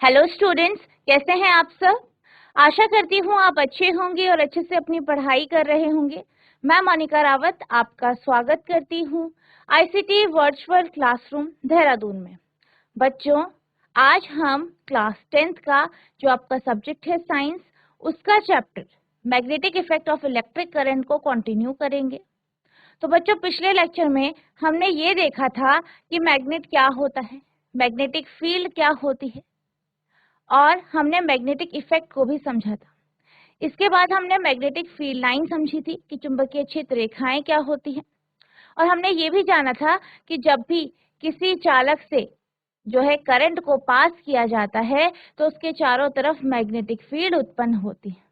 Hello students, कैसे हैं आप सब। आशा करती हूँ आप अच्छे होंगे और अच्छे से अपनी पढ़ाई कर रहे होंगे। मैं मोनिका रावत आपका स्वागत करती हूँ आईसीटी वर्चुअल क्लासरूम देहरादून में। बच्चों, आज हम क्लास 10th का जो आपका सब्जेक्ट है साइंस, उसका chapter magnetic effect of electric current को कंटिन्यू करेंगे। तो बच्चों, पिछले लेक्चर में हमने ये देखा था कि मैग्नेट क्या होता है, मैग्नेटिक फील्ड क्या होती है, और हमने मैग्नेटिक इफेक्ट को भी समझा था। इसके बाद हमने मैग्नेटिक फील्ड लाइन समझी थी कि चुंबकीय क्षेत्र रेखाएं क्या होती हैं, और हमने ये भी जाना था कि जब भी किसी चालक से जो है करंट को पास किया जाता है तो उसके चारों तरफ मैग्नेटिक फील्ड उत्पन्न होती है।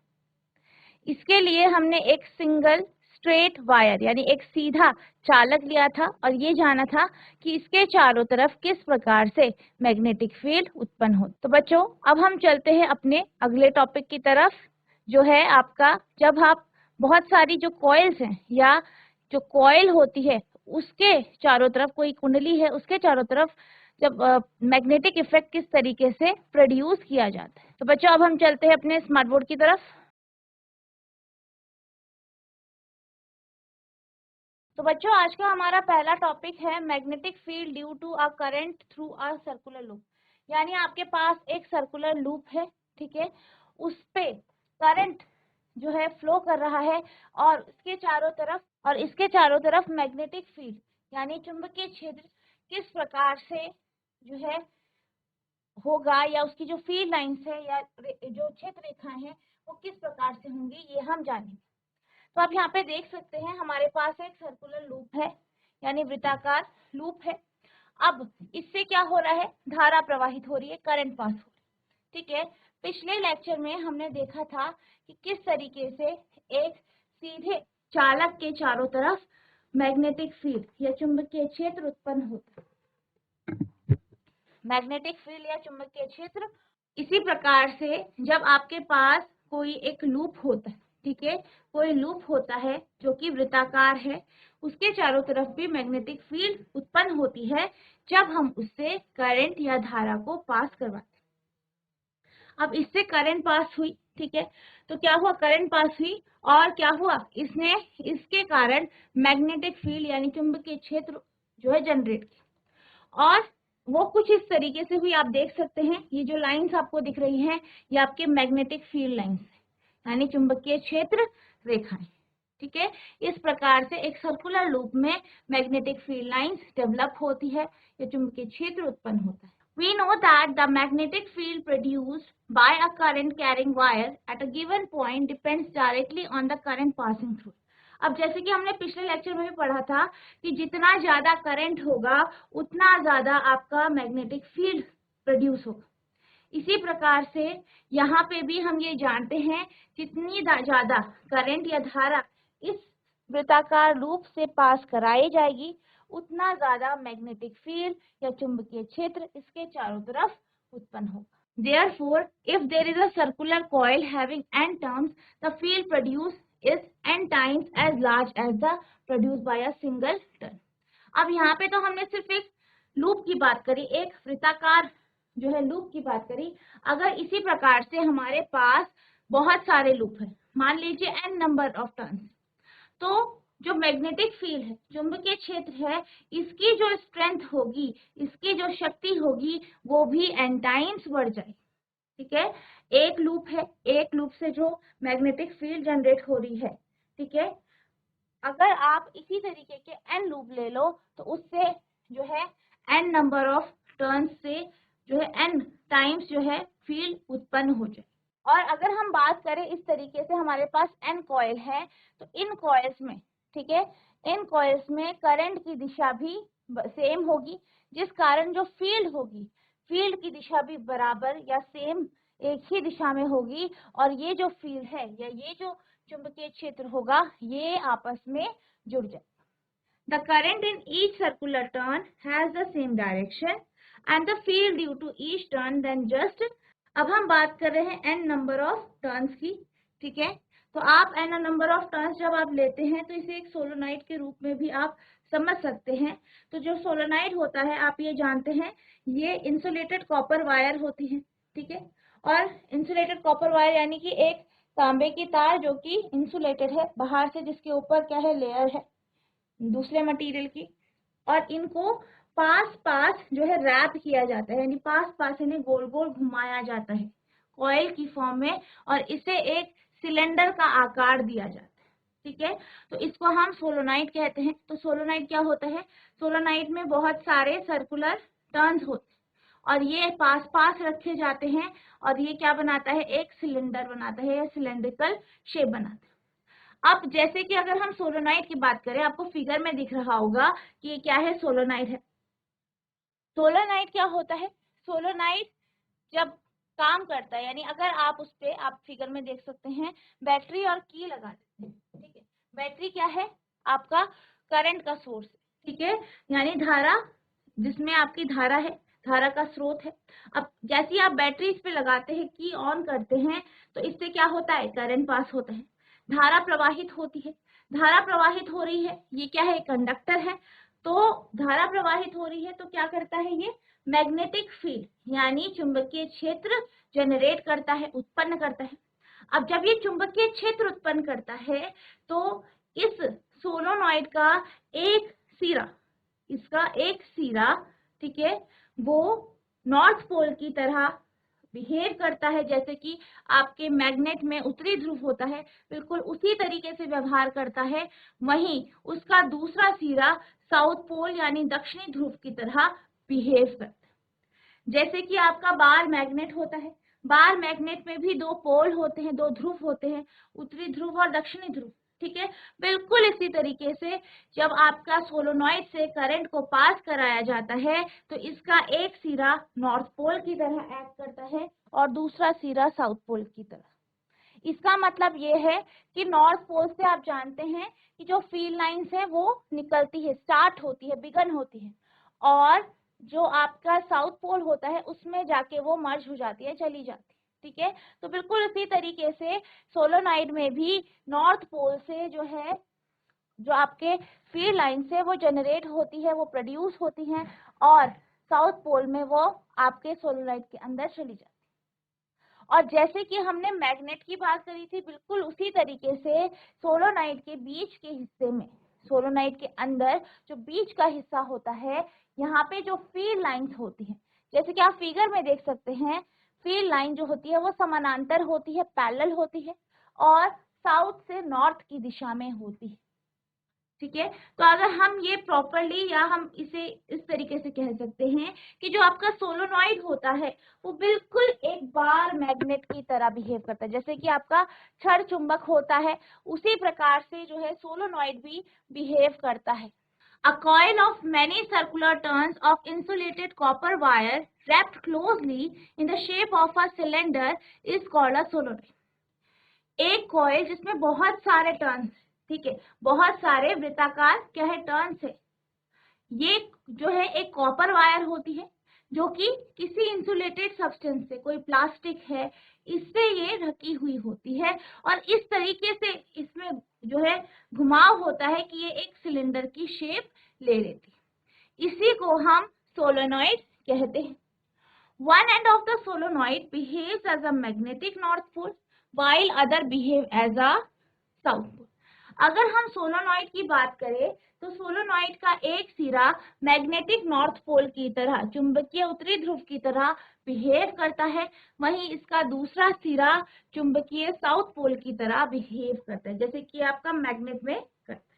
इसके लिए हमने एक सिंगल स्ट्रेट वायर यानी एक सीधा चालक लिया था और ये जाना था कि इसके चारों तरफ किस प्रकार से मैग्नेटिक फील्ड उत्पन्न हो। तो बच्चों, अब हम चलते हैं अपने अगले टॉपिक की तरफ, जो है आपका, जब आप बहुत सारी जो कॉइल्स हैं या जो कॉइल होती है उसके चारों तरफ कोई कुंडली है, उसके चारों तरफ जब मैग्नेटिक इफेक्ट किस तरीके से प्रोड्यूस किया जाता है। तो बच्चों, अब हम चलते हैं अपने स्मार्ट बोर्ड की तरफ। तो बच्चों, आज का हमारा पहला टॉपिक है magnetic field due to a current through a circular loop. यानी आपके पास एक सर्कुलर लूप है, ठीक है, उस पे करंट जो है फ्लो कर रहा है और इसके चारों तरफ मैग्नेटिक फील्ड यानी चुंबकीय क्षेत्र किस प्रकार से जो है होगा, या उसकी जो फील्ड लाइंस है या जो क्षेत्र रेखाएं हैं वो किस प्रकार से होंगी, ये हम जानेंगे। तो आप यहाँ पे देख सकते हैं हमारे पास एक सर्कुलर लूप है यानी वृत्ताकार लूप है। अब इससे क्या हो रहा है, धारा प्रवाहित हो रही है, करंट पास हो रही है, ठीक है। पिछले लेक्चर में हमने देखा था कि किस तरीके से एक सीधे चालक के चारों तरफ मैग्नेटिक फील्ड या चुंबकीय क्षेत्र उत्पन्न होता है। मैग्नेटिक फील्ड या चुंबकीय क्षेत्र, इसी प्रकार से जब आपके पास कोई एक लूप होता है, ठीक है, कोई लूप होता है जो कि वृत्ताकार है, उसके चारों तरफ भी मैग्नेटिक फील्ड उत्पन्न होती है जब हम उससे करंट या धारा को पास करवाते हैं। अब इससे करंट पास हुई, ठीक है, तो क्या हुआ, करंट पास हुई और क्या हुआ, इसके कारण मैग्नेटिक फील्ड यानी चुंबकीय क्षेत्र जो है जनरेट किया, और वो कुछ इस तरीके से हुई। आप देख सकते हैं ये जो लाइंस आपको दिख रही हैं ये आपके मैग्नेटिक फील्ड लाइंस है यानी चुंबकीय क्षेत्र रेखाएं, ठीक है। इस प्रकार से एक सर्कुलर लूप में मैग्नेटिक फील्ड लाइंस डेवलप होती है या चुंबकीय क्षेत्र उत्पन्न होता है। We know that the magnetic field produced by a current carrying wire at a given point depends directly on the current passing through. अब जैसे कि हमने पिछले लेक्चर में भी पढ़ा था कि जितना ज्यादा करंट होगा उतना ज्यादा आपका मैग्नेटिक फील्ड प्रोड्यूस होगा। इसी प्रकार से यहाँ पे भी हम ये जानते हैं जितनी ज्यादा करंट या धारा इस वृत्ताकार लूप से पास कराई जाएगी उतना ज्यादा मैग्नेटिक फील्ड या चुंबकीय क्षेत्र इसके चारों तरफ उत्पन्न होगा। Therefore, if there is a circular coil having n turns, the field produced is n times as large as the produced by a single turn. अब यहाँ पे तो हमने सिर्फ एक लूप की बात करी, एक वृत्ताकार जो है लूप की बात करी। अगर इसी प्रकार से हमारे पास बहुत सारे लूप है, मान लीजिए n नंबर ऑफ टर्न्स, तो जो मैग्नेटिक फील्ड है, चुंबकीय क्षेत्र है, इसकी जो स्ट्रेंथ होगी, इसकी जो शक्ति होगी वो भी n टाइम्स बढ़ जाएगी, ठीक है। एक लूप है, एक लूप से जो मैग्नेटिक फील्ड जनरेट हो रही है, ठीक है, अगर आप इसी तरीके के n लूप ले लो तो उससे जो है n नंबर ऑफ टर्न्स से जो है n टाइम्स जो है फील्ड उत्पन्न हो जाए। और अगर हम बात करें इस तरीके से हमारे पास n कॉइल है तो इन कॉइल्स में, ठीक है, इन कॉइल्स में करंट की दिशा भी सेम होगी, जिस कारण जो फील्ड होगी, फील्ड की दिशा भी बराबर या सेम एक ही दिशा में होगी, और ये जो फील्ड है या ये जो चुंबकीय क्षेत्र होगा ये आपस में जुड़ जाए। The current in each circular turn has the same direction and the field due to each turn then just, अब हम बात कर रहे हैं n नंबर ऑफ टर्न्स की, ठीक है। तो आप n नंबर ऑफ टर्न्स जब आप लेते हैं तो इसे एक सोलोनाइड के रूप में भी आप समझ सकते हैं। तो जो सोलोनाइड होता है आप ये जानते हैं ये इंसुलेटेड कॉपर वायर होती है, ठीक है। और इंसुलेटेड कॉपर वायर यानी कि एक तांबे की तार जो कि इंसुलेटेड है बाहर से, जिसके ऊपर क्या है, लेयर है दूसरे मटेरियल की, और इनको पास पास जो है रैप किया जाता है, यानी पास पास इन्हें गोल गोल घुमाया जाता है कॉइल की फॉर्म में, और इसे एक सिलेंडर का आकार दिया जाता है। ठीक है, तो इसको हम सोलोनाइड कहते हैं। तो सोलोनाइड क्या होता है, सोलोनाइड में बहुत सारे सर्कुलर टर्न्स होते हैं और ये पास पास रखे जाते हैं, और ये क्या बनाता है, एक सिलेंडर बनाता है या सिलेंड्रिकल शेप बनाता है। अब जैसे कि अगर हम सोलोनाइड की बात करें, आपको फिगर में दिख रहा होगा कि ये क्या है, सोलोनाइड है। सोलोनाइड क्या होता है, सोलोनाइड जब काम करता है, यानी अगर आप उस पे, आप फिगर में देख सकते हैं, बैटरी और की लगा देते हैं। ठीक है, बैटरी क्या है, आपका करंट का सोर्स है। ठीक है, यानी धारा, जिसमें आपकी धारा है, धारा का स्रोत है। अब जैसे ही आप बैटरी इस पे लगाते हैं, की ऑन करते हैं, तो इससे क्या होता है, करंट पास होता है, धारा प्रवाहित होती है। धारा प्रवाहित हो रही है, ये क्या है, कंडक्टर है। तो धारा प्रवाहित हो रही है तो क्या करता है, ये मैग्नेटिक फील्ड यानी चुंबकीय क्षेत्र जनरेट करता है, उत्पन्न करता है। अब जब ये चुंबकीय क्षेत्र उत्पन्न करता है तो इस सोलोनॉइड का एक सिरा, इसका एक सिरा, ठीक है, वो नॉर्थ पोल की तरह बिहेव करता है। जैसे कि आपके मैग्नेट में उत्तरी ध्रुव होता है, बिल्कुल उसी तरीके से व्यवहार करता है। वहीं उसका दूसरा सिरा साउथ पोल यानी दक्षिणी ध्रुव की तरह बिहेव करता है। जैसे कि आपका बार मैग्नेट होता है, बार मैग्नेट में भी दो पोल होते हैं, दो ध्रुव होते हैं, उत्तरी ध्रुव और दक्षिणी ध्रुव। ठीक है, बिल्कुल इसी तरीके से जब आपका सोलोनॉइड से करंट को पास कराया जाता है तो इसका एक सिरा नॉर्थ पोल की तरह एक्ट करता है और दूसरा सिरा साउथ पोल की तरह। इसका मतलब ये है कि नॉर्थ पोल से आप जानते हैं कि जो फील्ड लाइंस है वो निकलती है, स्टार्ट होती है, बिगन होती है, और जो आपका साउथ पोल होता है उसमें जाके वो मर्ज हो जाती है, चली जाती है। ठीक है, तो बिल्कुल इसी तरीके से सोलोनाइड में भी नॉर्थ पोल से जो है, जो आपके फील्ड लाइन से वो जनरेट होती है, वो प्रोड्यूस होती हैं, और साउथ पोल में वो आपके सोलोनाइड के अंदर चली जाती है। और जैसे कि हमने मैग्नेट की बात करी थी, बिल्कुल उसी तरीके से सोलोनाइड के बीच के हिस्से में, सोलोनाइड के अंदर जो बीच का हिस्सा होता है, यहाँ पे जो फील्ड लाइंस होती हैं, जैसे कि आप फिगर में देख सकते हैं, फील्ड लाइन जो होती है वो समानांतर होती है, पैरेलल होती है, और साउथ से नॉर्थ की दिशा में होती है। ठीक है, तो अगर हम ये प्रॉपरली, या हम इसे इस तरीके से कह सकते हैं कि जो आपका सोलोनॉइड होता है वो बिल्कुल एक बार मैग्नेट की तरह बिहेव करता है। जैसे कि आपका क्षण चुंबक होता है, उसी प्रकार से जो है सोलोनॉइड भी बिहेव करता है। A coil of many circular turns of insulated copper wire wrapped closely in the shape of a cylinder is called a solenoid. एक कॉइल जिसमें बहुत सारे टर्न्स, ठीक है, बहुत सारे वृत्ताकार क्या है, टर्न्स है, ये जो है एक कॉपर वायर होती है जो कि किसी इंसुलेटेड सब्सटेंस से, कोई प्लास्टिक है, इससे ये ढकी हुई होती है, और इस तरीके से इसमें जो है घुमाव होता है कि ये एक सिलेंडर की शेप ले लेती है। इसी को हम सोलेनॉइड कहते हैं। One end of the solenoid behaves as a magnetic north pole while other behave as a south pole. अगर हम सोलोनॉइड की बात करें तो सोलोनॉइड का एक सिरा मैग्नेटिक नॉर्थ पोल की तरह, चुंबकीय उत्तरी ध्रुव की तरह बिहेव करता है, वहीं इसका दूसरा सिरा चुंबकीय साउथ पोल की तरह बिहेव करता है, जैसे कि आपका मैग्नेट में करता है।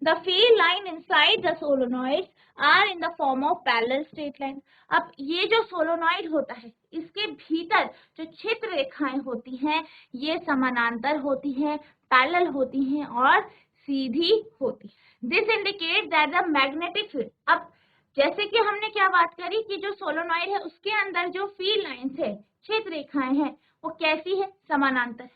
The field line inside the solenoids are in the form of parallel straight line. अब ये जो सोलोनॉइड होता है, इसके भीतर जो क्षेत्र रेखाएं होती हैं, ये समानांतर होती हैं, पैरेलल होती हैं और सीधी होती है। This indicates that the magnetic field, अब जैसे कि हमने क्या बात करी कि जो सोलोनॉइड है उसके अंदर जो फील्ड लाइंस है, क्षेत्र रेखाएं हैं, वो कैसी है, समानांतर।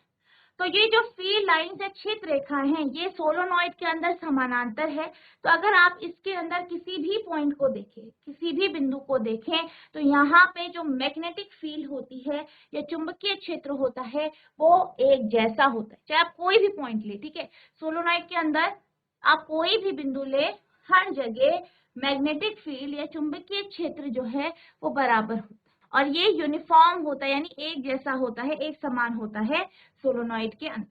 तो ये जो फील्ड लाइंस है, क्षेत्र रेखाएं हैं, ये सोलोनॉइड के अंदर समानांतर है। तो अगर आप इसके अंदर किसी भी पॉइंट को देखें, किसी भी बिंदु को देखें, तो यहाँ पे जो मैग्नेटिक फील्ड होती है या चुंबकीय क्षेत्र होता है वो एक जैसा होता है, चाहे आप कोई भी पॉइंट ले। ठीक है, सोलोनॉइड के अंदर आप कोई भी बिंदु ले, हर जगह मैग्नेटिक फील्ड या चुंबकीय क्षेत्र जो है वो बराबर होता है। और ये यूनिफॉर्म होता है, यानी एक जैसा होता है, एक समान होता है सोलोनॉइड के अंदर.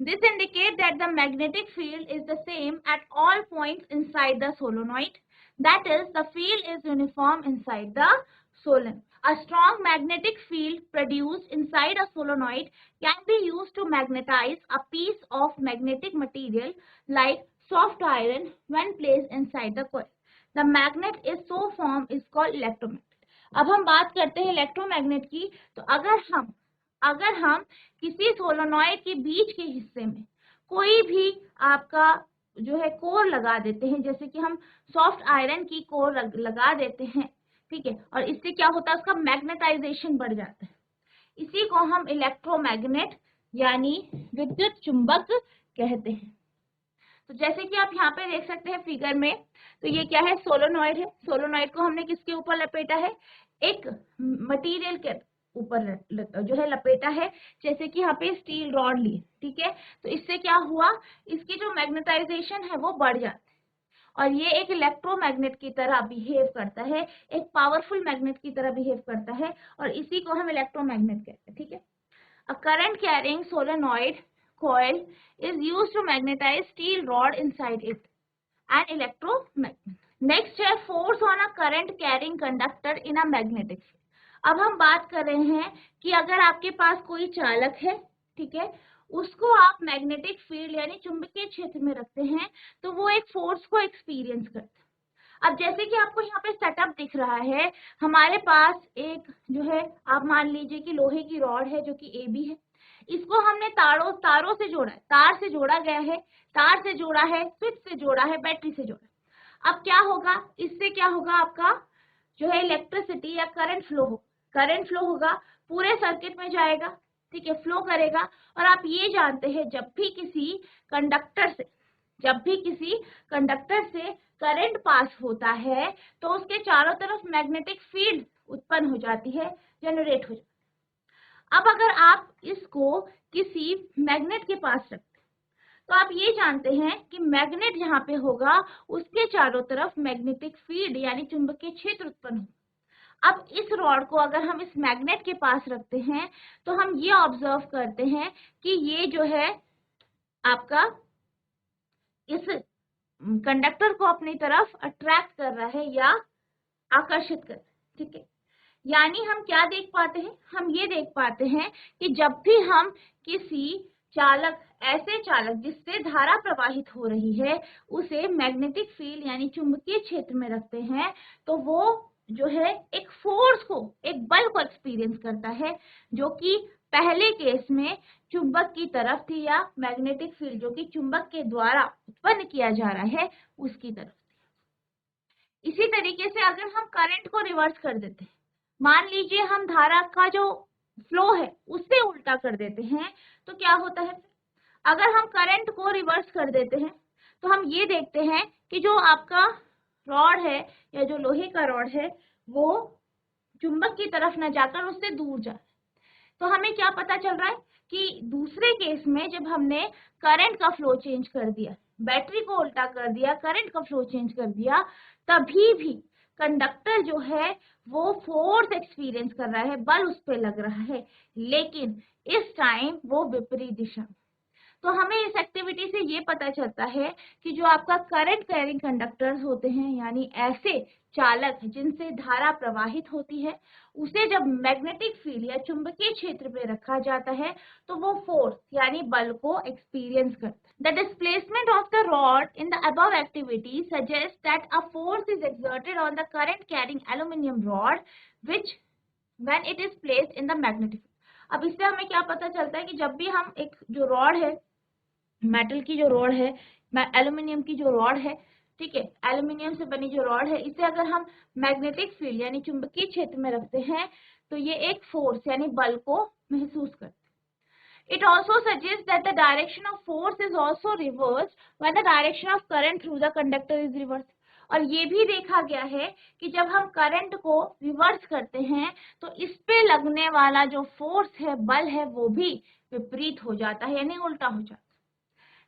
This indicates that the magnetic field is the same at all points inside the solenoid. That is, the field is uniform inside the solenoid. A strong magnetic field produced inside a solenoid can be used to magnetize a piece of magnetic material like soft iron when placed inside the coil. The magnet is so formed is called electromagnet. अब हम बात करते हैं electromagnet की. तो अगर हम किसी सोलोनॉइड के बीच के हिस्से में कोई भी आपका जो है कोर लगा देते हैं, जैसे कि हम सॉफ्ट आयरन की कोर लगा देते हैं, ठीक है, और इससे क्या होता है, उसका मैग्नेटाइजेशन बढ़ जाता है. इसी को हम इलेक्ट्रोमैग्नेट यानी विद्युत चुंबक कहते हैं. तो जैसे कि आप यहाँ पे देख सकते हैं फिगर में, तो ये क्या है, सोलोनॉइड है. सोलोनॉइड को हमने किसके ऊपर लपेटा है, एक मटेरियल के ऊपर जो है लपेटा है, जैसे कि यहाँ पे स्टील रॉड ली, ठीक है. तो इससे क्या हुआ, इसकी जो मैग्नेटाइजेशन है वो बढ़ जाती है और ये एक इलेक्ट्रोमैग्नेट की तरह बिहेव करता है, एक पावरफुल मैग्नेट की तरह बिहेव करता है, और इसी को हम इलेक्ट्रोमैग्नेट कहते हैं, ठीक है. A current carrying solenoid coil is used to magnetize steel rod inside it, an electromagnet. Next है force on a current carrying conductor in a magnetic field. अब हम बात कर रहे हैं कि अगर आपके पास कोई चालक है, ठीक है, उसको आप मैग्नेटिक फील्ड यानी चुंबकीय क्षेत्र में रखते हैं, तो वो एक फोर्स को एक्सपीरियंस करता है. अब जैसे कि आपको यहाँ पे सेटअप दिख रहा है, हमारे पास एक जो है, आप मान लीजिए कि लोहे की रॉड है जो कि AB है. इसको हमने तारों से जोड़ा है, तार से जोड़ा गया है, तार से जोड़ा है, स्विच से जोड़ा है, बैटरी से जोड़ा है. अब क्या होगा, इससे क्या होगा, आपका जो है इलेक्ट्रिसिटी या करंट फ्लो होगा, पूरे सर्किट में जाएगा, ठीक है, फ्लो करेगा. और आप ये जानते हैं जब भी किसी कंडक्टर से करंट पास होता है तो उसके चारों तरफ मैग्नेटिक फील्ड उत्पन्न हो जाती है, जनरेट हो जाती है. अब अगर आप इसको किसी मैग्नेट के पास रखते हैं तो आप ये जानते हैं कि मैग्नेट जहाँ पे होगा उसके चारों तरफ मैग्नेटिक फील्ड यानी चुंबकीय क्षेत्र उत्पन्न होगा. अब इस रॉड को अगर हम इस मैग्नेट के पास रखते हैं तो हम ये ऑब्जर्व करते हैं कि ये जो है आपका इस कंडक्टर को अपनी तरफ अट्रैक्ट कर रहा है या आकर्षित कर रहा है, ठीक है. यानी हम क्या देख पाते हैं, हम ये देख पाते हैं कि जब भी हम किसी ऐसे चालक जिससे धारा प्रवाहित हो रही है उसे मैग्नेटिक फील्ड यानी चुंबकीय क्षेत्र में रखते हैं, तो वो जो है एक फोर्स को, एक बल को एक्सपीरियंस करता है, जो कि पहले केस में चुंबक की तरफ थी, या मैग्नेटिक फील्ड जो कि चुंबक के द्वारा उत्पन्न किया जा रहा है उसकी तरफ थी. इसी तरीके से अगर हम करंट को रिवर्स कर देते हैं, मान लीजिए हम धारा का जो फ्लो है उससे उल्टा कर देते हैं, तो क्या होता है, अगर हम करंट को रिवर्स कर देते हैं तो हम ये देखते हैं कि जो आपका रॉड है या जो लोहे का रॉड है वो चुंबक की तरफ न जाकर उससे दूर जा रहा है. तो हमें क्या पता चल रहा है कि दूसरे केस में जब हमने करंट का फ्लो चेंज कर दिया, बैटरी को उल्टा कर दिया, करंट का फ्लो चेंज कर दिया, तभी भी कंडक्टर जो है वो फोर्स एक्सपीरियंस कर रहा है, बल उस पर लग रहा है, लेकिन इस टाइम वो विपरीत दिशा में. तो हमें इस एक्टिविटी से ये पता चलता है कि जो आपका करंट कैरिंग कंडक्टर्स होते हैं, यानी ऐसे चालक जिनसे धारा प्रवाहित होती है, उसे जब मैग्नेटिक फील्ड या चुंबकीय क्षेत्र में रखा जाता है तो वो फोर्स यानी बल को एक्सपीरियंस करता है. The displacement of the rod in the above activity suggest that a force is exerted on the current carrying aluminium rod which when it is placed in the magnetic. अब इससे हमें क्या पता चलता है कि जब भी हम एक जो रॉड है, मेटल की जो रॉड है, एल्यूमिनियम की जो रॉड है, ठीक है, एल्यूमिनियम से बनी जो रॉड है, इसे अगर हम मैग्नेटिक फील्ड यानी चुंबकीय क्षेत्र में रखते हैं तो ये एक फोर्स यानी बल को महसूस करते हैं. It also suggests that the direction of force is also reversed when the direction of current through the conductor is reversed. और ये भी देखा गया है कि जब हम करंट को रिवर्स करते हैं तो इस पे लगने वाला जो फोर्स है, बल है, वो भी विपरीत हो जाता है यानी उल्टा हो जाता है.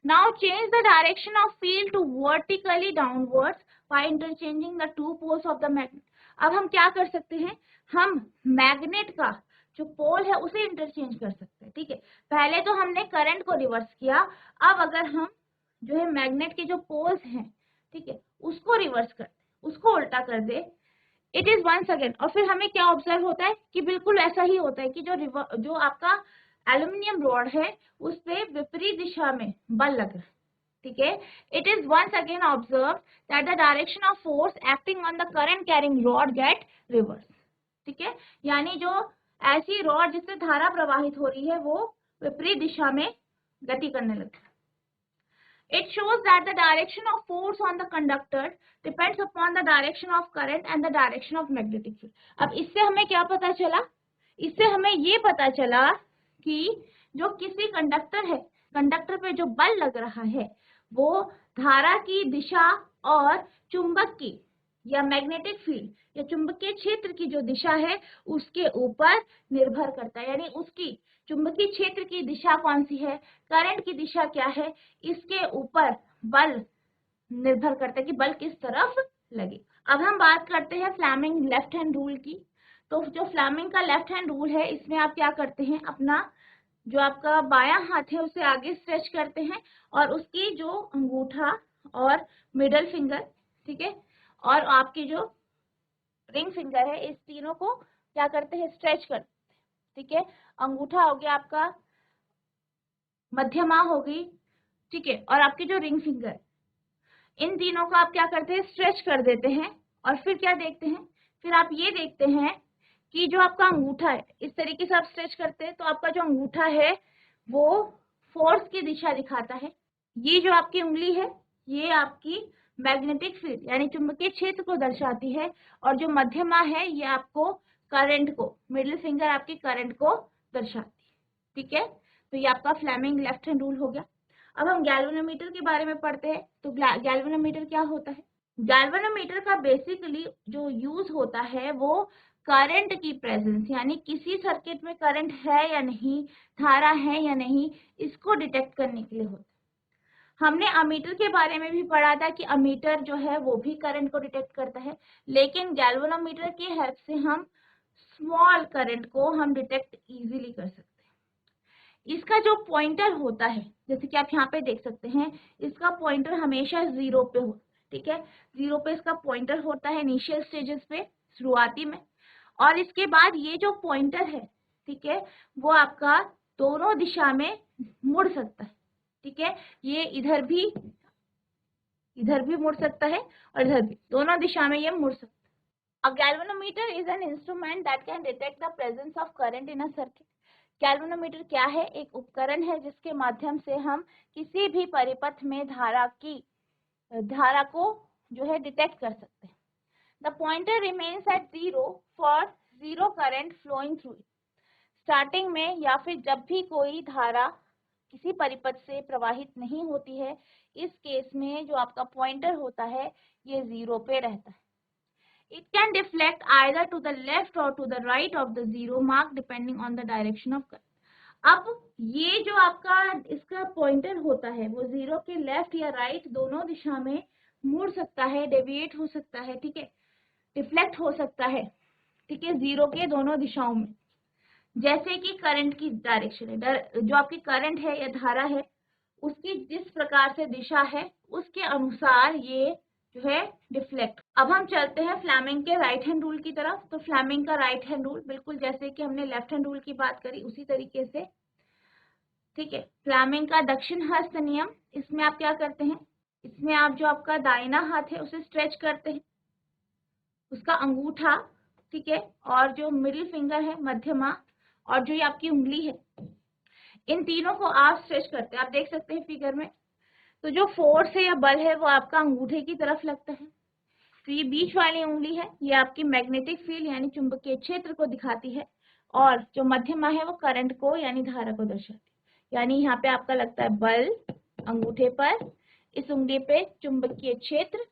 Now change the direction of field to vertically downwards by interchanging the two poles of the magnet. अब हम क्या कर सकते हैं, हम मैग्नेट का जो पोल है उसे इंटरचेंज कर सकते हैं, ठीक है। पहले तो हमने करंट को रिवर्स किया, अब अगर हम जो है मैग्नेट के जो पोल्स हैं, ठीक है, उसको रिवर्स कर दे, उसको उल्टा कर दे, इट इज वंस अगेन, और फिर हमें क्या ऑब्जर्व होता है कि बिल्कुल ऐसा ही होता है कि जो आपका एल्यूमिनियम रॉड है उस पे विपरीत दिशा में बल लग रहा है, ठीक है। It is once again observe that the direction of force acting on the current carrying rod get reverse, ठीक है। यानी जो ऐसी रॉड जिससे धारा प्रवाहित हो रही है वो विपरीत दिशा में गति करने लगती है। It shows that the direction of force on the conductor depends upon the direction of current and the direction of magnetic field. अब इससे हमें क्या पता चला, इससे हमें ये पता चला कि जो किसी कंडक्टर है, कंडक्टर पे जो बल लग रहा है वो धारा की दिशा और चुंबक की या मैग्नेटिक फील्ड या चुंबकीय क्षेत्र की जो दिशा है उसके ऊपर निर्भर करता है। यानी उसकी चुंबकीय क्षेत्र की दिशा कौन सी है, करंट की दिशा क्या है, इसके ऊपर बल निर्भर करता है कि बल किस तरफ लगे। अब हम बात करते हैं फ्लेमिंग लेफ्ट हैंड रूल की। तो जो फ्लेमिंग का लेफ्ट हैंड रूल है इसमें आप क्या करते हैं, अपना जो आपका बायां हाथ है उसे आगे स्ट्रेच करते हैं और उसकी जो अंगूठा और मिडल फिंगर, ठीक है, और आपकी जो रिंग फिंगर है, इस तीनों को क्या करते हैं, स्ट्रेच करते हैं, ठीक है। अंगूठा हो गया आपका, मध्यमा होगी, ठीक है, और आपकी जो रिंग फिंगर, इन तीनों को आप क्या करते हैं, स्ट्रेच कर देते हैं। और फिर क्या देखते हैं, फिर आप ये देखते हैं कि जो आपका अंगूठा है, इस तरीके से आप स्ट्रेच करते हैं तो आपका जो अंगूठा है वो फोर्स की दिशा दिखाता है। ये जो आपकी उंगली है ये आपकी मैग्नेटिक फील्ड यानी चुंबकीय क्षेत्र को दर्शाती है, और जो मध्यमा है ये आपको करंट को, मिडिल फिंगर आपकी करंट को दर्शाती है, ठीक है। तो ये आपका फ्लेमिंग लेफ्ट हैंड रूल हो गया। अब हम गैल्वेनोमीटर के बारे में पढ़ते हैं। तो गैल्वेनोमीटर क्या होता है, गैल्वेनोमीटर का बेसिकली जो यूज होता है वो करंट की प्रेजेंस यानी किसी सर्किट में करंट है या नहीं, धारा है या नहीं, इसको डिटेक्ट करने के लिए होता है। हमने अमीटर के बारे में भी पढ़ा था कि अमीटर जो है वो भी करंट को डिटेक्ट करता है, लेकिन गैल्वेनोमीटर की हेल्प से हम स्मॉल करंट को हम डिटेक्ट इजीली कर सकते हैं। इसका जो पॉइंटर होता है, जैसे कि आप यहाँ पे देख सकते हैं, इसका पॉइंटर हमेशा 0 पे होता है, ठीक है। 0 पे इसका पॉइंटर होता है इनिशियल स्टेजेस पे, शुरुआती में, और इसके बाद ये जो पॉइंटर है, ठीक है, वो आपका दोनों दिशा में मुड़ सकता है, ठीक है। ये इधर भी मुड़ सकता है और इधर भी, दोनों दिशा में ये मुड़ सकता है। A galvanometer is an instrument that can detect the presence of current in a circuit. Galvanometer क्या है, एक उपकरण है जिसके माध्यम से हम किसी भी परिपथ में धारा को जो है डिटेक्ट कर सकते हैं। The pointer remains at 0 for 0 current flowing through it. Starting में या फिर जब भी कोई धारा किसी परिपथ से प्रवाहित नहीं होती है, इस केस में जो आपका पॉइंटर होता है ये 0 पे रहता है। It can deflect either to the left or to the right of the 0 mark depending on the direction of current. अब ये जो आपका इसका पॉइंटर होता है वो 0 के लेफ्ट या राइट दोनों दिशा में मुड़ सकता है, डेविएट हो सकता है, ठीक है, डिफ्लेक्ट हो सकता है, ठीक है, 0 के दोनों दिशाओं में, जैसे कि करंट की डायरेक्शन है, जो आपकी करंट है या धारा है उसकी जिस प्रकार से दिशा है उसके अनुसार ये जो है डिफ्लेक्ट। अब हम चलते हैं फ्लेमिंग के राइट हैंड रूल की तरफ। तो फ्लेमिंग का राइट हैंड रूल बिल्कुल जैसे कि हमने लेफ्ट हैंड रूल की बात करी उसी तरीके से, ठीक है। फ्लेमिंग का दक्षिण हस्त नियम, इसमें आप क्या करते हैं, इसमें आप जो आपका दाहिना हाथ है उसे स्ट्रेच करते हैं, उसका अंगूठा, ठीक है, और जो मिडिल फिंगर है मध्यमा, और जो ये आपकी उंगली है, इन तीनों को आप स्ट्रेच करते हैं। आप देख सकते हैं फिगर में। तो जो फोर्स है या बल है वो आपका अंगूठे की तरफ लगता है। तो ये बीच वाली उंगली है, ये आपकी मैग्नेटिक फील्ड यानी चुंबकीय क्षेत्र को दिखाती है, और जो मध्यमा है वो करंट को यानी धारा को दर्शाती है। यानी यहाँ पे आपका लगता है बल अंगूठे पर, इस उंगली पे चुंबकीय क्षेत्र,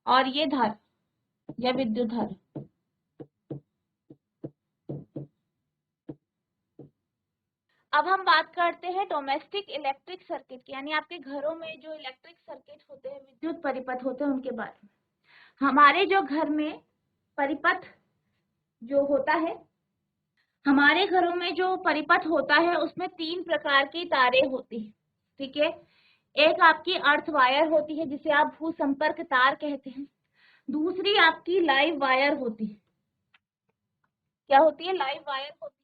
और ये धारा या विद्युत धारा। अब हम बात करते हैं डोमेस्टिक इलेक्ट्रिक सर्किट की, यानी आपके घरों में जो इलेक्ट्रिक सर्किट होते हैं, विद्युत परिपथ होते हैं, उनके बारे में। हमारे जो घर में परिपथ जो होता है, हमारे घरों में जो परिपथ होता है उसमें 3 प्रकार की तारें होती है, ठीक है। एक आपकी अर्थ वायर होती है जिसे आप भू संपर्क तार कहते हैं। दूसरी आपकी लाइव वायर होती है। क्या होती है? लाइव वायर होती है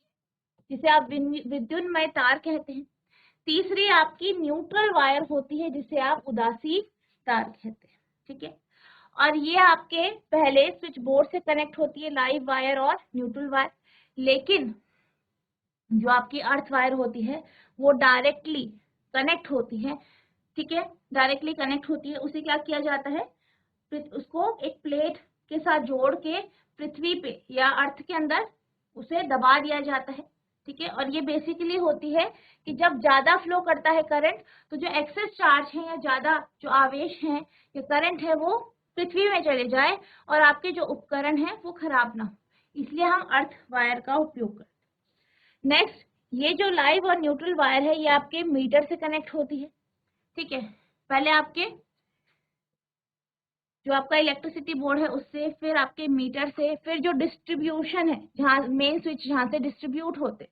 जिसे आप विद्युन्मय तार कहते हैं। तीसरी आपकी न्यूट्रल वायर होती है जिसे आप उदासीन तार कहते हैं, ठीक है। और ये आपके पहले स्विच बोर्ड से कनेक्ट होती है, लाइव वायर और न्यूट्रल वायर। लेकिन जो आपकी अर्थ वायर होती है वो डायरेक्टली कनेक्ट होती है, ठीक है, डायरेक्टली कनेक्ट होती है। उसे क्या किया जाता है, उसको एक प्लेट के साथ जोड़ के पृथ्वी पे या अर्थ के अंदर उसे दबा दिया जाता है, ठीक है। और ये बेसिकली होती है कि जब ज्यादा फ्लो करता है करंट, तो जो एक्सेस चार्ज है या ज्यादा जो आवेश है या करंट है वो पृथ्वी में चले जाए और आपके जो उपकरण है वो खराब ना हो, इसलिए हम अर्थ वायर का उपयोग करते हैं। नेक्स्ट, ये जो लाइव और न्यूट्रल वायर है ये आपके मीटर से कनेक्ट होती है, ठीक है। पहले आपके जो आपका इलेक्ट्रिसिटी बोर्ड है उससे, फिर आपके मीटर से, फिर जो डिस्ट्रीब्यूशन है, जहाँ मेन स्विच जहाँ से डिस्ट्रीब्यूट होते,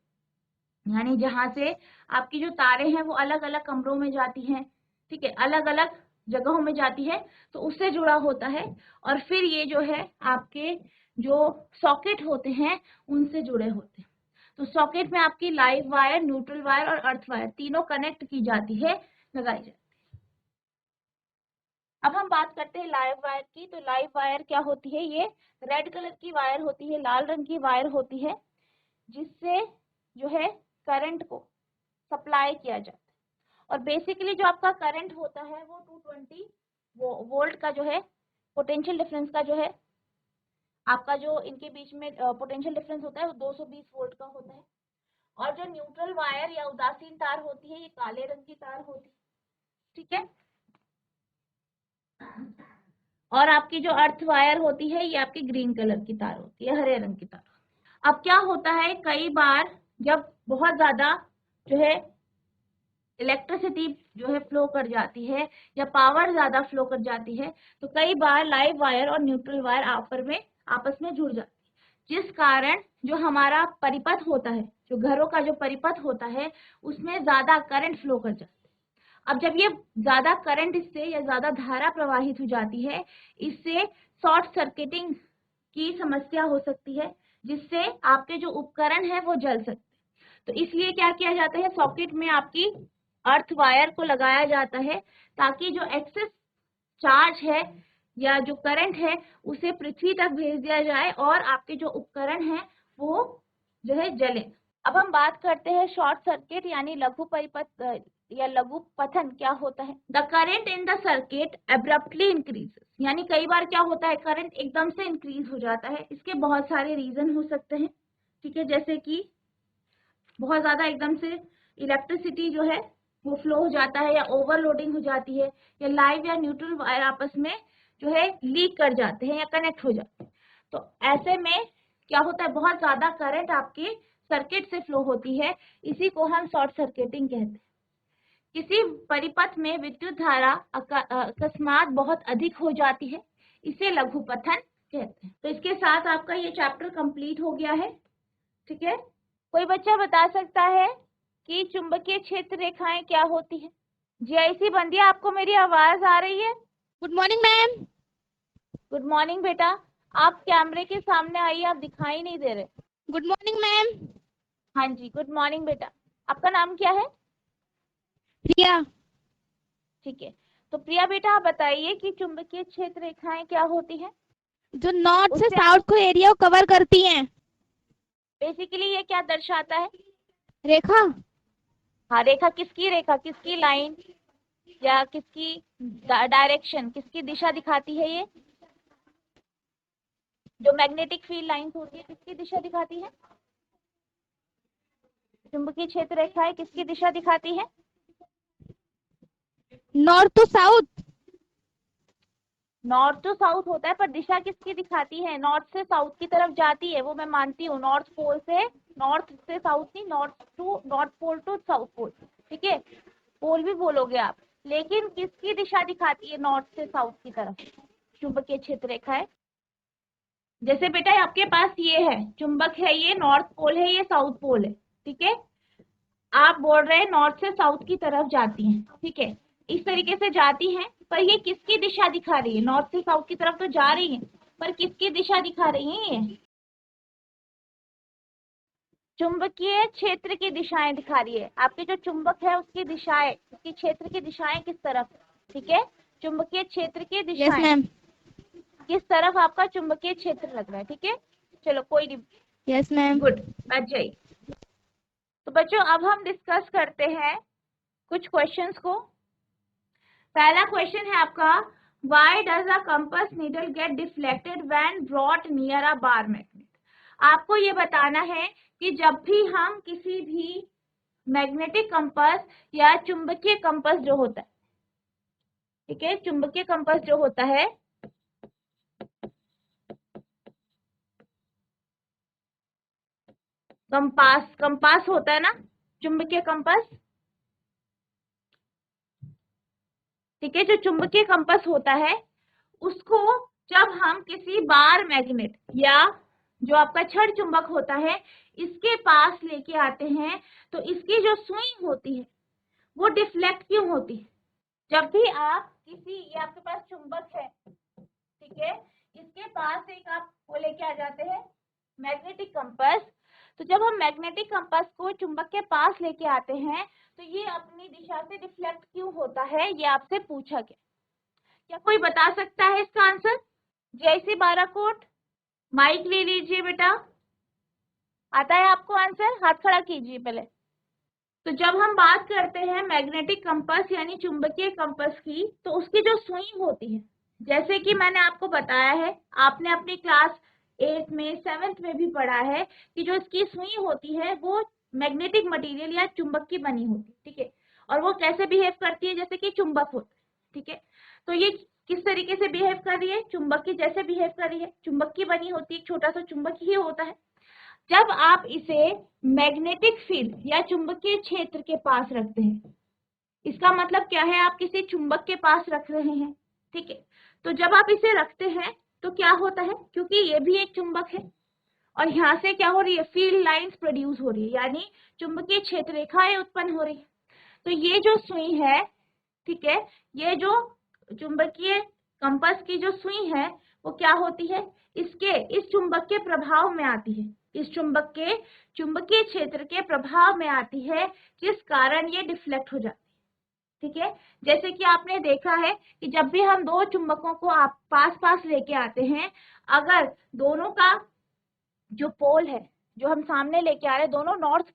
यानी जहाँ से आपकी जो तारें हैं वो अलग अलग कमरों में जाती हैं, ठीक है, अलग अलग जगहों में जाती है, तो उससे जुड़ा होता है। और फिर ये जो है आपके जो सॉकेट होते हैं उनसे जुड़े होते हैं। तो सॉकेट में आपकी लाइव वायर, न्यूट्रल वायर और अर्थ वायर तीनों कनेक्ट की जाती है, लगाई जाती है। अब हम बात करते हैं लाइव वायर की। तो लाइव वायर क्या होती है? ये रेड कलर की वायर होती है, लाल रंग की वायर होती है, जिससे जो है करंट को सप्लाई किया जाता है। और बेसिकली जो आपका करंट होता है वो 220 वोल्ट का जो है पोटेंशियल डिफरेंस का जो है आपका जो इनके बीच में पोटेंशियल डिफरेंस होता है वो 220 वोल्ट का होता है। और जो न्यूट्रल वायर या उदासीन तार होती है ये काले रंग की तार होती है, ठीक है। और आपकी जो अर्थ वायर होती है ये आपकी ग्रीन कलर की तार होती है, हरे रंग की तार। अब क्या होता है, कई बार जब बहुत ज्यादा जो है इलेक्ट्रिसिटी जो है फ्लो कर जाती है या पावर ज्यादा फ्लो कर जाती है, तो कई बार लाइव वायर और न्यूट्रल वायर आपस में जुड़ जाती है, जिस कारण जो हमारा परिपथ होता है, जो घरों का जो परिपथ होता है उसमें ज्यादा करंट फ्लो कर जाता है। अब जब ये ज्यादा करंट इससे या ज्यादा धारा प्रवाहित हो जाती है, इससे शॉर्ट सर्किटिंग की समस्या हो सकती है, जिससे आपके जो उपकरण है वो जल सकते हैं। तो इसलिए क्या किया जाता है, सॉकेट में आपकी अर्थ वायर को लगाया जाता है ताकि जो एक्सेस चार्ज है या जो करंट है उसे पृथ्वी तक भेज दिया जाए और आपके जो उपकरण है वो जो है जले। अब हम बात करते हैं शॉर्ट सर्किट यानी लघु परिपथ या लघु पथन क्या होता है। The current in the circuit abruptly increases, यानी कई बार क्या होता है करंट एकदम से इंक्रीज हो जाता है। इसके बहुत सारे रीजन हो सकते हैं, ठीक है, जैसे कि बहुत ज्यादा एकदम से इलेक्ट्रिसिटी जो है वो फ्लो हो जाता है, या ओवरलोडिंग हो जाती है, या लाइव या न्यूट्रल वायर आपस में जो है लीक कर जाते हैं या कनेक्ट हो जाते हैं। तो ऐसे में क्या होता है, बहुत ज्यादा करंट आपके सर्किट से फ्लो होती है, इसी को हम शॉर्ट सर्किटिंग कहते हैं। किसी परिपथ में विद्युत धारा अकस्मात बहुत अधिक हो जाती है, इसे लघु पथन कहते हैं। तो इसके साथ आपका ये चैप्टर कंप्लीट हो गया है, ठीक है। कोई बच्चा बता सकता है कि चुंबकीय क्षेत्र रेखाएं क्या होती है? जीआईसी बंदिया, आपको मेरी आवाज आ रही है? Good morning ma'am. Good morning बेटा, आप कैमरे के सामने आइए, आप दिखाई नहीं दे रहे। Good morning ma'am. हाँ जी, गुड मॉर्निंग बेटा। आपका नाम क्या है? प्रिया। ठीक है, तो प्रिया बेटा आप बताइए कि चुंबकीय क्षेत्र रेखाएं क्या होती हैं? जो नॉर्थ से उससे साउथ को एरिया को कवर करती हैं। बेसिकली ये क्या दर्शाता है? रेखा। हाँ, रेखा किसकी, रेखा किसकी लाइन या किसकी डायरेक्शन, किसकी दिशा दिखाती है? ये जो मैग्नेटिक फील्ड लाइंस होती है किसकी दिशा दिखाती है? चुंबकीय क्षेत्र रेखाएं किसकी दिशा दिखाती है? North to south. North to south होता है, पर दिशा किसकी दिखाती है? नॉर्थ से साउथ की तरफ जाती है, वो मैं मानती हूँ। नॉर्थ से साउथ नहीं, north pole to south pole, ठीक है, पोल भी बोलोगे आप, लेकिन किसकी दिशा दिखाती है नॉर्थ से साउथ की तरफ? चुंबकीय क्षेत्र रेखा है। जैसे बेटा आपके पास ये है, चुंबक है, ये नॉर्थ पोल है, ये साउथ पोल है, ठीक है, आप बोल रहे हैं नॉर्थ से साउथ की तरफ जाती हैं, ठीक है, इस तरीके से जाती हैं, पर ये किसकी दिशा दिखा रही है? नॉर्थ से साउथ की तरफ तो जा रही है, पर किसकी दिशा दिखा रही है? ये चुंबकीय क्षेत्र की दिशाएं दिखा रही है। आपके जो चुंबक है उसकी दिशाएं, उसकी क्षेत्र की दिशाएं किस तरफ, ठीक है, चुंबकीय क्षेत्र की यस दिशाएं मैम। किस तरफ आपका चुंबकीय क्षेत्र लग रहा है, ठीक है, चलो कोई नहीं, यस मैम। गुड, बैठ जाइए। तो बच्चों अब हम डिस्कस करते हैं कुछ क्वेश्चंस को। पहला क्वेश्चन है आपका, why does a compass needle get deflected when brought near a bar magnet? आपको ये बताना है कि जब भी हम किसी भी मैग्नेटिक कंपास या चुंबकीय कंपास जो होता है, ठीक है, चुंबकीय कंपास जो होता है, कंपास होता है ना, चुंबकीय कंपास, ठीक है, जो चुंबकीय कंपास होता है उसको जब हम किसी बार मैग्नेट या जो आपका छड़ चुंबक होता है इसके पास लेके आते हैं, तो इसकी जो स्विंग होती है वो डिफ्लेक्ट क्यों होती है? जब भी आप किसी, ये आपके पास चुंबक है, ठीक है, इसके पास एक आप वो लेके आ जाते हैं मैग्नेटिक कंपास, तो जब हम मैग्नेटिक कंपास को चुंबक के पास लेके आते हैं तो ये अपनी दिशा से डिफ्लेक्ट क्यों होता है, ये आपसे पूछा गया। क्या कोई बता सकता है इसका आंसर? जैसी बाराकोट, माइक ले लीजिए बेटा, आता है आपको आंसर? हाथ खड़ा कीजिए पहले। तो जब हम बात करते हैं मैग्नेटिक कंपास यानी चुंबकीय कंपास की, तो उसकी जो सुई होती है, जैसे कि मैंने आपको बताया है, आपने अपनी क्लास 8 में 7th में भी पढ़ा है कि जो इसकी सुई होती है वो मैग्नेटिक मटेरियल या चुंबक की बनी होती है, ठीक है, और वो कैसे बिहेव करती है? जैसे कि चुंबक होता है, ठीक है, तो ये किस तरीके से बिहेव कर रही है? चुंबक की जैसे बिहेव कर रही है, चुंबक की बनी होती है, एक छोटा सा चुंबक ही होता है। जब आप इसे मैग्नेटिक फील्ड या चुंबकीय क्षेत्र के पास रखते हैं, इसका मतलब क्या है? आप किसी चुंबक के पास रख रहे हैं, ठीक है, तो जब आप इसे रखते हैं तो क्या होता है, क्योंकि ये भी एक चुंबक है और यहाँ से क्या हो रही है? फील्ड लाइंस प्रोड्यूस हो रही है, यानी चुंबकीय क्षेत्र रेखाएं उत्पन्न हो रही है। तो ये जो सुई है, ठीक है, ये जो चुंबकीय कंपास की जो सुई है वो क्या होती है? इस चुंबक के प्रभाव में आती है, इस चुंबक के चुंबकीय क्षेत्र के प्रभाव में आती है, जिस कारण ये डिफ्लेक्ट हो जाती है, ठीक है। जैसे कि आपने देखा है कि जब भी हम दो चुंबकों को आप पास लेके आते हैं, अगर दोनों का जो पोल है, जो हम सामने लेके आ रहे हैं, दोनों नॉर्थ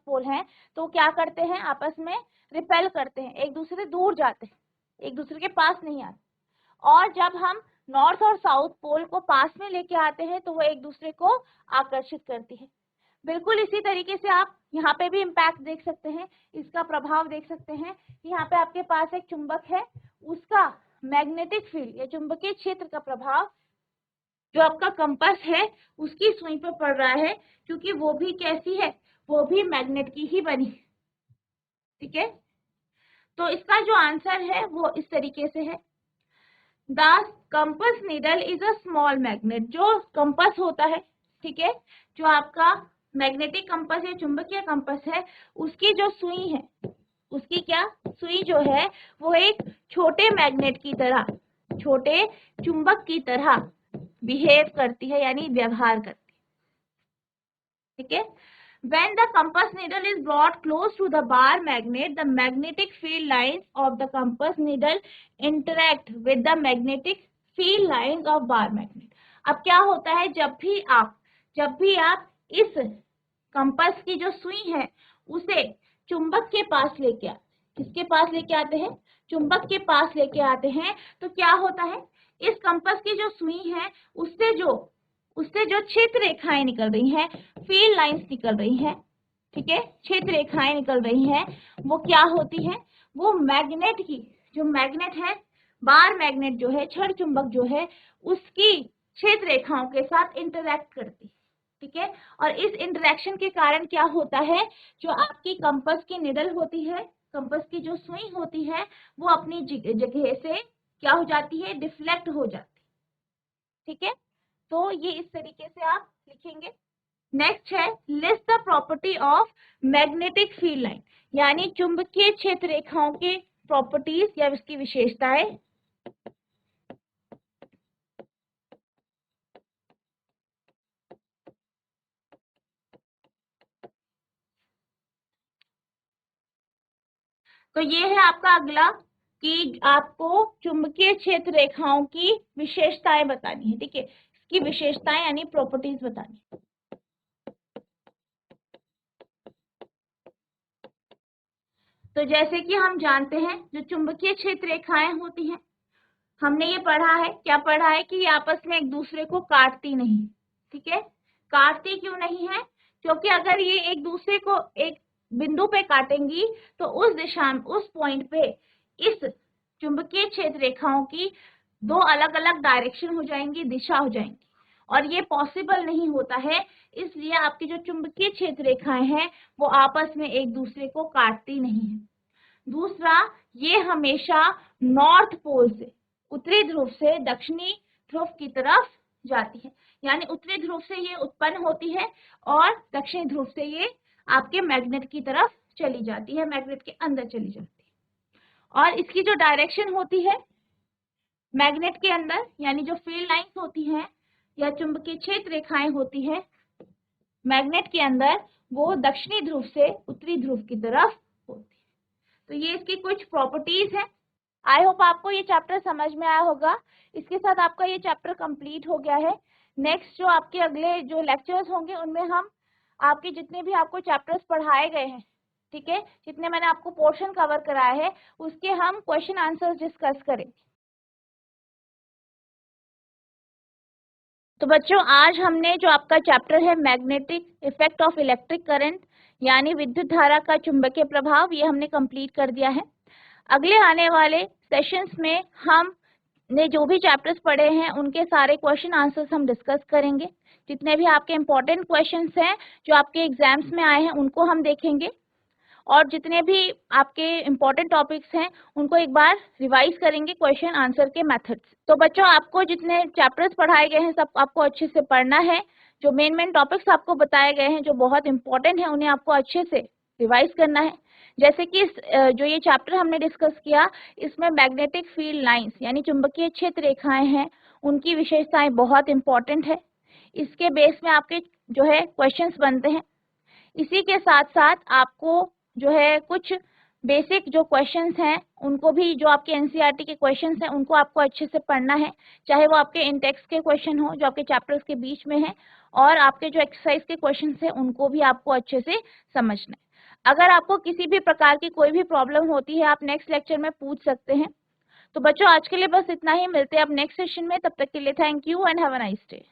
पोल हैं, तो क्या करते हैं? आपस में रिपेल करते हैं, एक दूसरे से दूर जाते हैं, एक दूसरे के पास नहीं आते। और जब हम नॉर्थ और साउथ पोल को पास में लेके आते हैं तो वो एक दूसरे को आकर्षित करती है। बिल्कुल इसी तरीके से आप यहाँ पे भी इम्पैक्ट देख सकते हैं, इसका प्रभाव देख सकते हैं। यहाँ पे आपके पास एक चुंबक है, उसका मैग्नेटिक फील्ड या चुंबकीय क्षेत्र का प्रभाव जो आपका कंपास है उसकी सुई पर पड़ रहा है, क्योंकि वो भी कैसी है? वो भी मैग्नेट की ही बनी है, ठीक है। तो इसका जो आंसर है वो इस तरीके से है, the compass needle is a small magnet. जो कंपास होता है, ठीक है, जो आपका मैग्नेटिक कंपास या चुंबकीय कंपास है, उसकी जो सुई है, उसकी क्या सुई जो है वो एक छोटे मैग्नेट की तरह, छोटे चुंबक की तरह बिहेव करती है, यानी व्यवहार करती है, ठीक है। When the compass needle is brought close to the bar magnet, the magnetic field lines of the compass needle interact with the magnetic field lines of bar magnet. अब क्या होता है? जब भी आप इस कंपास की जो सुई है उसे चुंबक के पास लेके आते, किसके पास लेके आते हैं? चुंबक के पास लेके आते हैं, तो क्या होता है? इस कंपास की जो सुई है उससे जो क्षेत्र रेखाएं निकल रही हैं, फील्ड लाइंस निकल रही हैं, ठीक है, क्षेत्र रेखाएं निकल रही हैं, वो क्या होती हैं? वो मैग्नेट की, जो मैग्नेट है बार मैग्नेट जो है, छड़ चुंबक जो है, उसकी क्षेत्र रेखाओं के साथ इंटरैक्ट करती है, ठीक है। और इस इंटरेक्शन के कारण क्या होता है, जो आपकी कंपास की निडल होती है, कंपास की जो सुई होती है, वो अपनी जगह से क्या हो जाती है, डिफ्लेक्ट हो जाती है, ठीक है। तो ये इस तरीके से आप लिखेंगे। नेक्स्ट है list the property of magnetic field line, यानी चुंबकीय क्षेत्र रेखाओं के प्रॉपर्टीज या उसकी विशेषताएं। तो ये है आपका अगला कि आपको चुंबकीय क्षेत्र रेखाओं की विशेषताएं बतानी है, ठीक है। इसकी विशेषताएं यानी प्रॉपर्टीज बतानी है। तो जैसे कि हम जानते हैं जो चुंबकीय क्षेत्र रेखाएं होती हैं, हमने ये पढ़ा है, क्या पढ़ा है कि ये आपस में एक दूसरे को काटती नहीं, ठीक है। काटती क्यों नहीं है, क्योंकि अगर ये एक दूसरे को एक बिंदु पे काटेंगी तो उस दिशा में, उस पॉइंट पे इस चुंबकीय क्षेत्र रेखाओं की दो अलग अलग डायरेक्शन हो जाएंगी, दिशा हो जाएंगी, और ये पॉसिबल नहीं होता है। इसलिए आपकी जो चुंबकीय क्षेत्र रेखाएं हैं वो आपस में एक दूसरे को काटती नहीं है। दूसरा, ये हमेशा नॉर्थ पोल से, उत्तरी ध्रुव से दक्षिणी ध्रुव की तरफ जाती है, यानी उत्तरी ध्रुव से ये उत्पन्न होती है और दक्षिणी ध्रुव से ये आपके मैग्नेट की तरफ चली जाती है, मैग्नेट के अंदर चली जाती है। और इसकी जो डायरेक्शन होती है मैग्नेट के अंदर, यानी जो फील्ड लाइंस होती हैं या चुंबकीय क्षेत्र रेखाएं होती हैं मैग्नेट के अंदर, वो दक्षिणी ध्रुव से उत्तरी ध्रुव की तरफ होती है। तो ये इसकी कुछ प्रॉपर्टीज है। आई होप आपको ये चैप्टर समझ में आया होगा। इसके साथ आपका ये चैप्टर कंप्लीट हो गया है। नेक्स्ट जो आपके अगले जो लेक्चर्स होंगे उनमें हम आपके जितने भी आपको चैप्टर्स पढ़ाए गए हैं, ठीक है, जितने मैंने आपको पोर्शन कवर कराया है, उसके हम क्वेश्चन आंसर्स डिस्कस करेंगे। तो बच्चों, आज हमने जो आपका चैप्टर है magnetic effect of electric current, यानी विद्युत धारा का चुंबकीय प्रभाव, ये हमने कंप्लीट कर दिया है। अगले आने वाले सेशंस में हमने जो भी चैप्टर्स पढ़े हैं उनके सारे क्वेश्चन आंसर्स हम डिस्कस करेंगे। जितने भी आपके इम्पोर्टेंट क्वेश्चंस हैं जो आपके एग्जाम्स में आए हैं उनको हम देखेंगे, और जितने भी आपके इम्पोर्टेंट टॉपिक्स हैं उनको एक बार रिवाइज करेंगे क्वेश्चन आंसर के मेथड्स। तो बच्चों, आपको जितने चैप्टर्स पढ़ाए गए हैं सब आपको अच्छे से पढ़ना है। जो मेन टॉपिक्स आपको बताए गए हैं जो बहुत इंपॉर्टेंट है उन्हें आपको अच्छे से रिवाइज करना है। जैसे कि जो ये चैप्टर हमने डिस्कस किया, इसमें मैग्नेटिक फील्ड लाइंस यानी चुंबकीय क्षेत्र रेखाएं हैं, उनकी विशेषताएं बहुत इंपॉर्टेंट है। इसके बेस में आपके जो है क्वेश्चंस बनते हैं। इसी के साथ साथ आपको जो है कुछ बेसिक जो क्वेश्चंस हैं उनको भी, जो आपके एनसीईआरटी के क्वेश्चंस हैं उनको आपको अच्छे से पढ़ना है, चाहे वो आपके इंटेक्स के क्वेश्चन हो जो आपके चैप्टर्स के बीच में है, और आपके जो एक्सरसाइज के क्वेश्चंस हैं उनको भी आपको अच्छे से समझना है। अगर आपको किसी भी प्रकार की कोई भी प्रॉब्लम होती है आप नेक्स्ट लेक्चर में पूछ सकते हैं। तो बच्चों, आज के लिए बस इतना ही, मिलते हैं अब नेक्स्ट सेशन में। तब तक के लिए thank you and have a nice day.